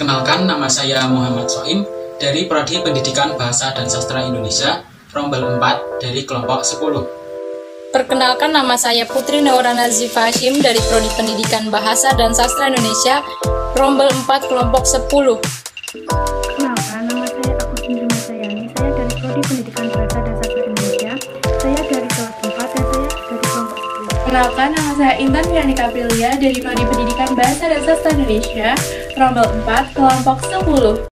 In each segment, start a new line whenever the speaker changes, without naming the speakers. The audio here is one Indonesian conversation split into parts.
Perkenalkan, nama saya Muhammad Soim dari Prodi Pendidikan Bahasa dan Sastra Indonesia, Rombel 4 dari kelompok 10.
Perkenalkan, nama saya Putri Naurana Ziva Hashim dari Prodi Pendidikan Bahasa dan Sastra Indonesia, Rombel 4 kelompok 10.
Perkenalkan, nama saya Agus Indri Masayani, saya dari Prodi Pendidikan Bahasa dan Sastra Indonesia, saya dari kelas 4 dan saya dari kelompok 10.
Perkenalkan, nama saya Intan Fianika Aprilia dari Prodi Pendidikan Bahasa dan Sastra Indonesia, Rombel 4 kelompok 10.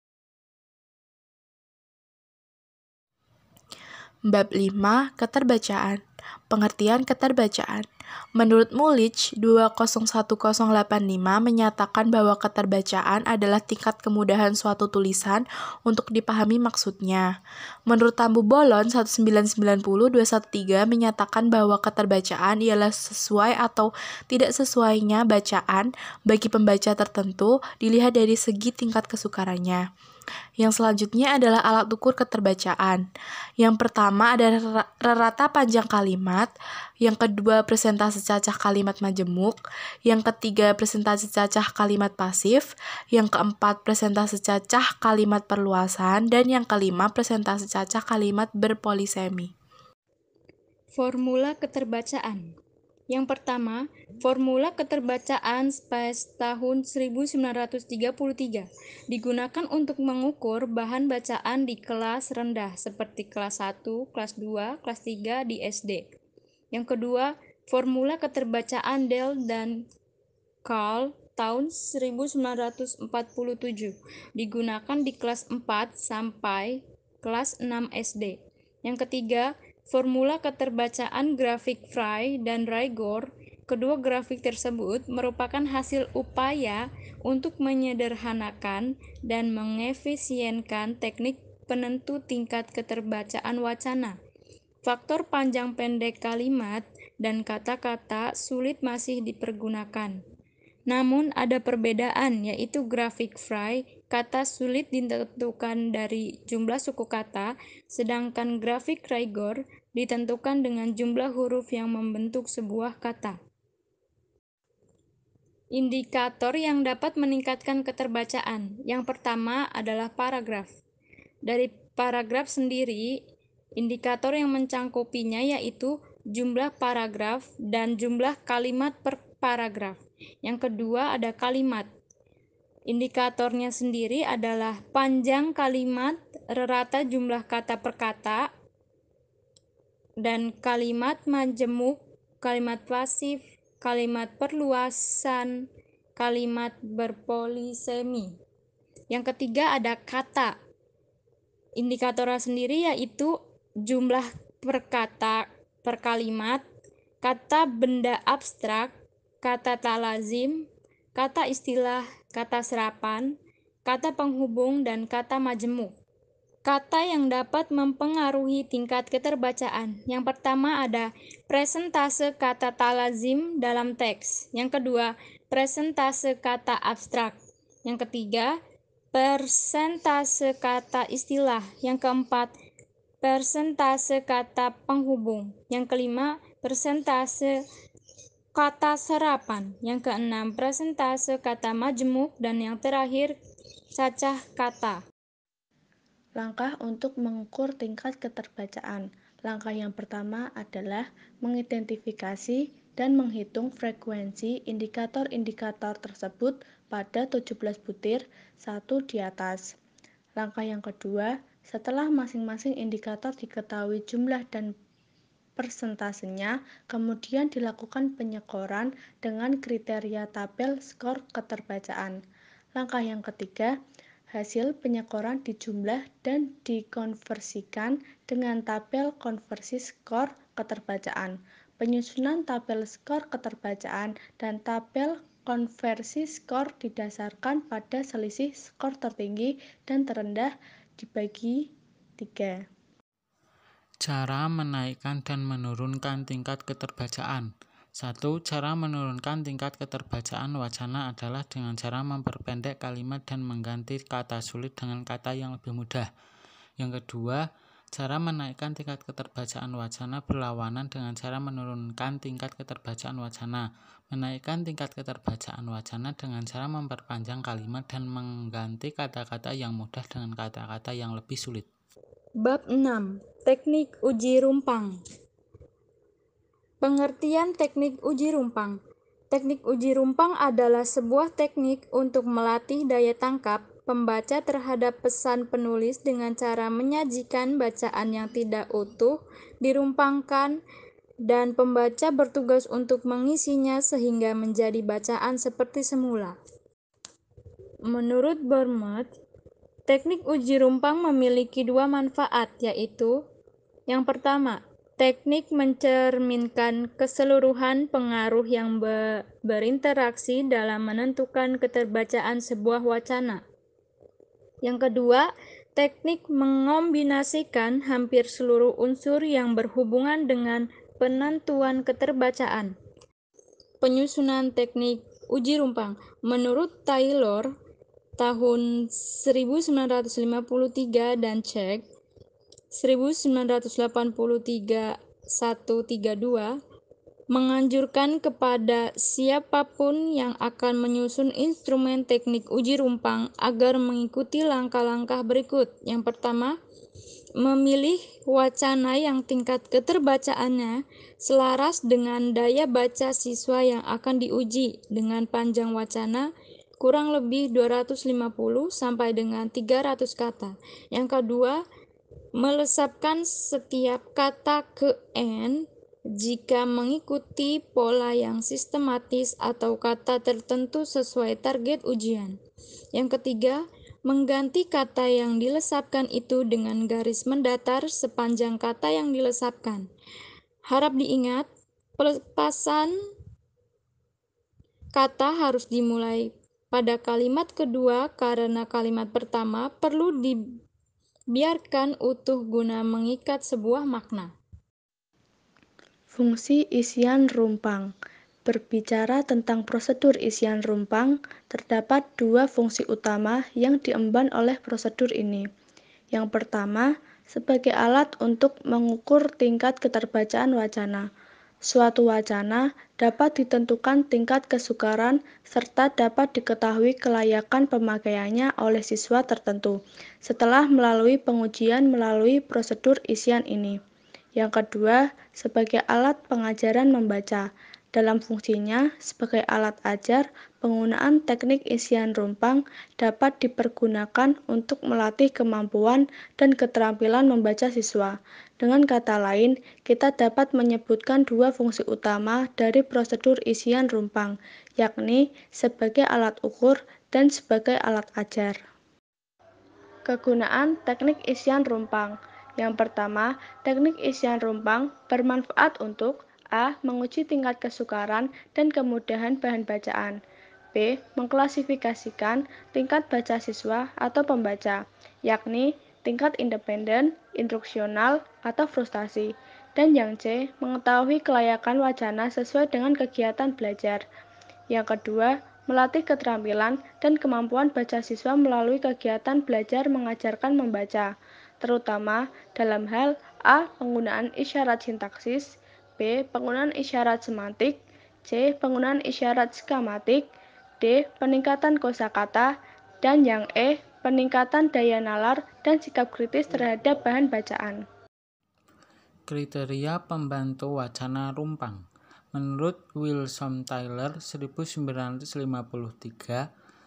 Bab 5. Keterbacaan. Pengertian keterbacaan. Menurut Mulich 201085 menyatakan bahwa keterbacaan adalah tingkat kemudahan suatu tulisan untuk dipahami maksudnya. Menurut Tambu Bolon 1990-213 menyatakan bahwa keterbacaan ialah sesuai atau tidak sesuainya bacaan bagi pembaca tertentu dilihat dari segi tingkat kesukarannya. Yang selanjutnya adalah alat ukur keterbacaan. Yang pertama adalah rata panjang kalimat, yang kedua persentase cacah kalimat majemuk, yang ketiga persentase cacah kalimat pasif, yang keempat persentase cacah kalimat perluasan, dan yang kelima persentase cacah kalimat berpolisemi.
Formula keterbacaan. Yang pertama, formula keterbacaan SPAS tahun 1933 digunakan untuk mengukur bahan bacaan di kelas rendah seperti kelas 1, kelas 2, kelas 3 di SD. Yang kedua, formula keterbacaan Dell dan Carl tahun 1947 digunakan di kelas 4 sampai kelas 6 SD. Yang ketiga, formula keterbacaan grafik Fry dan Rigor. Kedua grafik tersebut merupakan hasil upaya untuk menyederhanakan dan mengefisienkan teknik penentu tingkat keterbacaan wacana. Faktor panjang pendek kalimat dan kata-kata sulit masih dipergunakan. Namun ada perbedaan, yaitu grafik Fry, kata sulit ditentukan dari jumlah suku kata, sedangkan grafik Rigor ditentukan dengan jumlah huruf yang membentuk sebuah kata. Indikator yang dapat meningkatkan keterbacaan. Yang pertama adalah paragraf. Dari paragraf sendiri, indikator yang mencangkupinya yaitu jumlah paragraf dan jumlah kalimat per paragraf. Yang kedua ada kalimat. Indikatornya sendiri adalah panjang kalimat, rata jumlah kata per kata, dan kalimat majemuk, kalimat pasif, kalimat perluasan, kalimat berpolisemi. Yang ketiga ada kata. Indikatornya sendiri yaitu jumlah per kata per kalimat, kata benda abstrak, kata tak lazim, kata istilah, kata serapan, kata penghubung, dan kata majemuk. Kata yang dapat mempengaruhi tingkat keterbacaan. Yang pertama ada presentase kata tak lazim dalam teks. Yang kedua, presentase kata abstrak. Yang ketiga, persentase kata istilah. Yang keempat, persentase kata penghubung. Yang kelima, persentase kata serapan. Yang keenam, persentase kata majemuk. Dan yang terakhir, cacah kata.
Langkah untuk mengukur tingkat keterbacaan. Langkah yang pertama adalah mengidentifikasi dan menghitung frekuensi indikator-indikator tersebut pada 17 butir 1 di atas. Langkah yang kedua, setelah masing-masing indikator diketahui jumlah dan persentasenya, kemudian dilakukan penyekoran dengan kriteria tabel skor keterbacaan. Langkah yang ketiga, hasil penyekoran dijumlah dan dikonversikan dengan tabel konversi skor keterbacaan. Penyusunan tabel skor keterbacaan dan tabel konversi skor didasarkan pada selisih skor tertinggi dan terendah dibagi 3.
Cara menaikkan dan menurunkan tingkat keterbacaan. 1. Cara menurunkan tingkat keterbacaan wacana adalah dengan cara memperpendek kalimat dan mengganti kata sulit dengan kata yang lebih mudah. Yang kedua, Cara menaikkan tingkat keterbacaan wacana berlawanan dengan cara menurunkan tingkat keterbacaan wacana. Menaikkan tingkat keterbacaan wacana dengan cara memperpanjang kalimat dan mengganti kata-kata yang mudah dengan kata-kata yang lebih sulit.
Bab 6. Teknik uji rumpang. Pengertian teknik uji rumpang. Teknik uji rumpang adalah sebuah teknik untuk melatih daya tangkap pembaca terhadap pesan penulis dengan cara menyajikan bacaan yang tidak utuh, dirumpangkan, dan pembaca bertugas untuk mengisinya sehingga menjadi bacaan seperti semula. Menurut Burmott, teknik uji rumpang memiliki dua manfaat, yaitu yang pertama, teknik mencerminkan keseluruhan pengaruh yang berinteraksi dalam menentukan keterbacaan sebuah wacana. Yang kedua, teknik mengombinasikan hampir seluruh unsur yang berhubungan dengan penentuan keterbacaan. Penyusunan teknik uji rumpang. Menurut Taylor, tahun 1953 dan Cech 1983-132 menganjurkan kepada siapapun yang akan menyusun instrumen teknik uji rumpang agar mengikuti langkah-langkah berikut. Yang pertama, memilih wacana yang tingkat keterbacaannya selaras dengan daya baca siswa yang akan diuji dengan panjang wacana kurang lebih 250 sampai dengan 300 kata. Yang kedua, melesapkan setiap kata ke N jika mengikuti pola yang sistematis atau kata tertentu sesuai target ujian. Yang ketiga, mengganti kata yang dilesapkan itu dengan garis mendatar sepanjang kata yang dilesapkan. Harap diingat, pelepasan kata harus dimulai pada kalimat kedua karena kalimat pertama perlu dibiarkan utuh guna mengikat sebuah makna.
Fungsi isian rumpang. Berbicara tentang prosedur isian rumpang, terdapat dua fungsi utama yang diemban oleh prosedur ini. Yang pertama, sebagai alat untuk mengukur tingkat keterbacaan wacana. Suatu wacana dapat ditentukan tingkat kesukaran serta dapat diketahui kelayakan pemakaiannya oleh siswa tertentu setelah melalui pengujian melalui prosedur isian ini. Yang kedua, sebagai alat pengajaran membaca. Dalam fungsinya sebagai alat ajar, penggunaan teknik isian rumpang dapat dipergunakan untuk melatih kemampuan dan keterampilan membaca siswa. Dengan kata lain, kita dapat menyebutkan dua fungsi utama dari prosedur isian rumpang, yakni sebagai alat ukur dan sebagai alat ajar. Kegunaan teknik isian rumpang. Yang pertama, teknik isian rumpang bermanfaat untuk A. Menguji tingkat kesukaran dan kemudahan bahan bacaan. B. Mengklasifikasikan tingkat baca siswa atau pembaca, yakni tingkat independen, instruksional, atau frustasi. Dan yang C. Mengetahui kelayakan wacana sesuai dengan kegiatan belajar. Yang kedua, melatih keterampilan dan kemampuan baca siswa melalui kegiatan belajar mengajarkan membaca, terutama dalam hal A. Penggunaan isyarat sintaksis, B. Penggunaan isyarat semantik, C. Penggunaan isyarat skematik, D. Peningkatan kosakata, dan yang E. Peningkatan daya nalar dan sikap kritis terhadap bahan bacaan.
Kriteria pembantu wacana rumpang. Menurut Wilson Taylor 1953,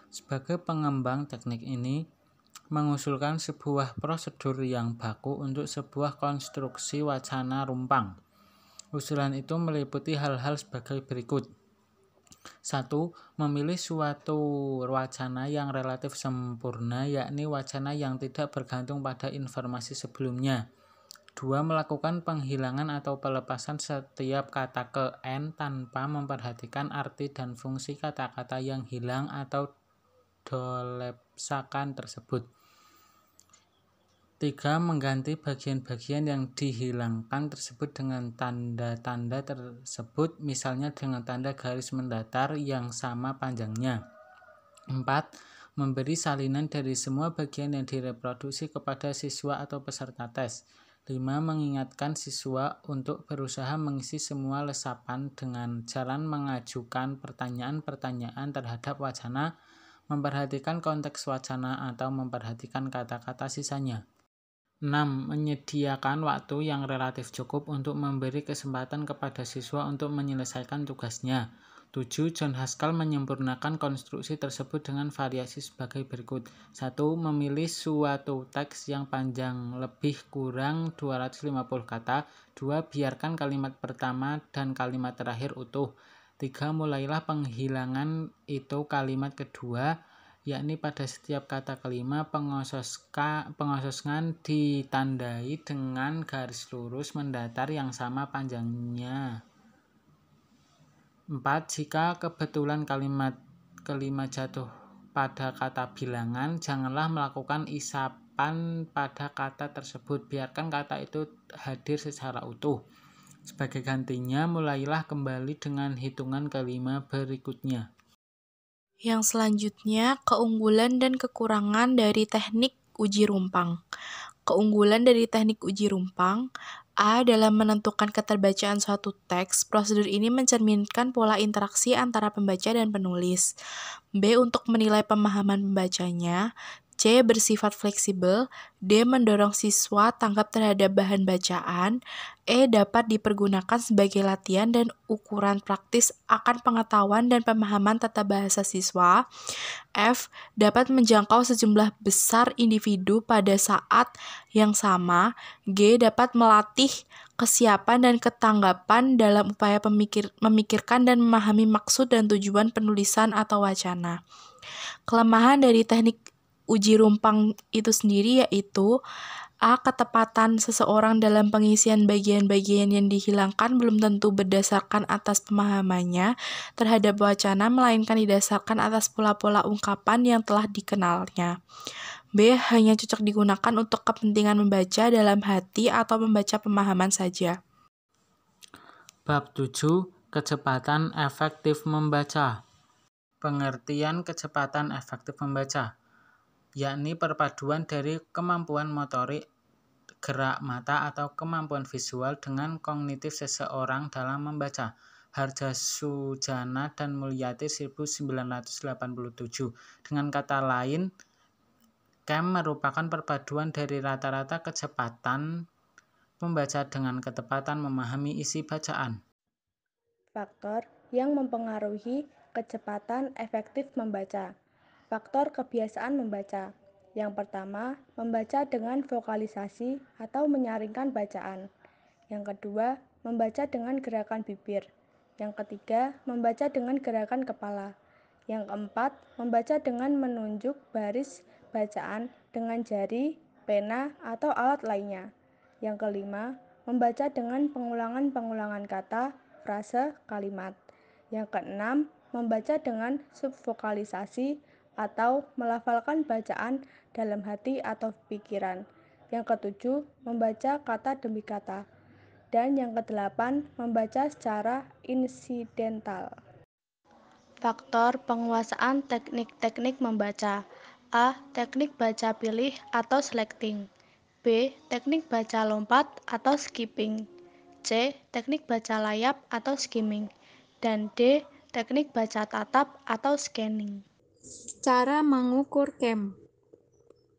sebagai pengembang teknik ini mengusulkan sebuah prosedur yang baku untuk sebuah konstruksi wacana rumpang. Usulan itu meliputi hal-hal sebagai berikut. 1. Memilih suatu wacana yang relatif sempurna, yakni wacana yang tidak bergantung pada informasi sebelumnya. 2. Melakukan penghilangan atau pelepasan setiap kata ke N tanpa memperhatikan arti dan fungsi kata-kata yang hilang atau dolepsakan tersebut. 3. Mengganti bagian-bagian yang dihilangkan tersebut dengan tanda-tanda tersebut, misalnya dengan tanda garis mendatar yang sama panjangnya. 4. Memberi salinan dari semua bagian yang direproduksi kepada siswa atau peserta tes. 5. Mengingatkan siswa untuk berusaha mengisi semua lesapan dengan jalan mengajukan pertanyaan-pertanyaan terhadap wacana, memperhatikan konteks wacana atau memperhatikan kata-kata sisanya. 6. Menyediakan waktu yang relatif cukup untuk memberi kesempatan kepada siswa untuk menyelesaikan tugasnya. 7. John Haskell menyempurnakan konstruksi tersebut dengan variasi sebagai berikut. 1. Memilih suatu teks yang panjang lebih kurang 250 kata. 2. Biarkan kalimat pertama dan kalimat terakhir utuh. 3. Mulailah penghilangan itu kalimat kedua, yakni pada setiap kata kelima pengosongan ditandai dengan garis lurus mendatar yang sama panjangnya. 4. Jika kebetulan kalimat kelima jatuh pada kata bilangan, janganlah melakukan isapan pada kata tersebut. Biarkan kata itu hadir secara utuh. Sebagai gantinya, mulailah kembali dengan hitungan kelima berikutnya.
Yang selanjutnya, keunggulan dan kekurangan dari teknik uji rumpang. Keunggulan dari teknik uji rumpang: A. Dalam menentukan keterbacaan suatu teks, prosedur ini mencerminkan pola interaksi antara pembaca dan penulis. B. Untuk menilai pemahaman pembacanya. C. Bersifat fleksibel. D. Mendorong siswa tanggap terhadap bahan bacaan. E. Dapat dipergunakan sebagai latihan dan ukuran praktis akan pengetahuan dan pemahaman tata bahasa siswa. F. Dapat menjangkau sejumlah besar individu pada saat yang sama. G. Dapat melatih kesiapan dan ketanggapan dalam upaya memikirkan dan memahami maksud dan tujuan penulisan atau wacana. Kelemahan dari teknik uji rumpang itu sendiri yaitu: A. Ketepatan seseorang dalam pengisian bagian-bagian yang dihilangkan belum tentu berdasarkan atas pemahamannya terhadap wacana, melainkan didasarkan atas pola-pola ungkapan yang telah dikenalnya. B. Hanya cocok digunakan untuk kepentingan membaca dalam hati atau membaca pemahaman saja.
Bab 7. Kecepatan efektif membaca. Pengertian kecepatan efektif membaca, yakni perpaduan dari kemampuan motorik, gerak mata atau kemampuan visual dengan kognitif seseorang dalam membaca. Harjasujana dan Mulyati 1987. Dengan kata lain, KEM merupakan perpaduan dari rata-rata kecepatan pembaca dengan ketepatan memahami isi bacaan.
Faktor yang mempengaruhi kecepatan efektif membaca. Faktor kebiasaan membaca. Yang pertama, membaca dengan vokalisasi atau menyaringkan bacaan. Yang kedua, membaca dengan gerakan bibir. Yang ketiga, membaca dengan gerakan kepala. Yang keempat, membaca dengan menunjuk baris bacaan dengan jari, pena, atau alat lainnya. Yang kelima, membaca dengan pengulangan-pengulangan kata, frase, kalimat. Yang keenam, membaca dengan subvokalisasi atau melafalkan bacaan dalam hati atau pikiran. Yang ketujuh, membaca kata demi kata. Dan yang kedelapan, membaca secara insidental. Faktor penguasaan teknik-teknik membaca. A. Teknik baca pilih atau selecting. B. Teknik baca lompat atau skipping. C. Teknik baca layap atau skimming. Dan D. Teknik baca tatap atau scanning.
Cara mengukur KEM.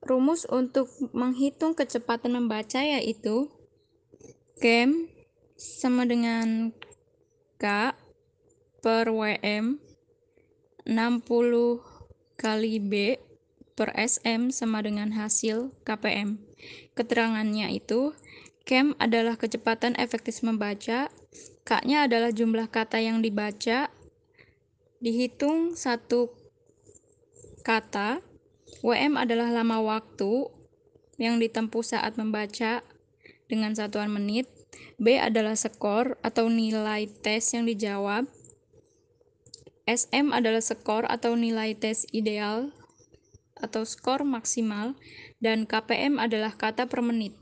Rumus untuk menghitung kecepatan membaca yaitu KEM sama dengan K per WM 60 kali B per SM sama dengan hasil KPM. Keterangannya itu, KEM adalah kecepatan efektif membaca, K-nya adalah jumlah kata yang dibaca, dihitung satu kata, WM adalah lama waktu yang ditempuh saat membaca dengan satuan menit, B adalah skor atau nilai tes yang dijawab, SM adalah skor atau nilai tes ideal atau skor maksimal, dan KPM adalah kata per menit.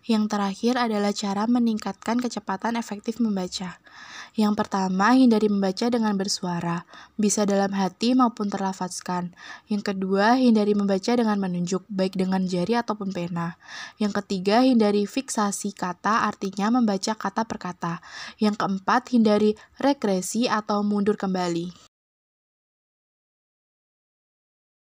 Yang terakhir adalah cara meningkatkan kecepatan efektif membaca. Yang pertama, hindari membaca dengan bersuara, bisa dalam hati maupun terlafazkan. Yang kedua, hindari membaca dengan menunjuk, baik dengan jari ataupun pena. Yang ketiga, hindari fiksasi kata, artinya membaca kata per kata. Yang keempat, hindari regresi atau mundur kembali.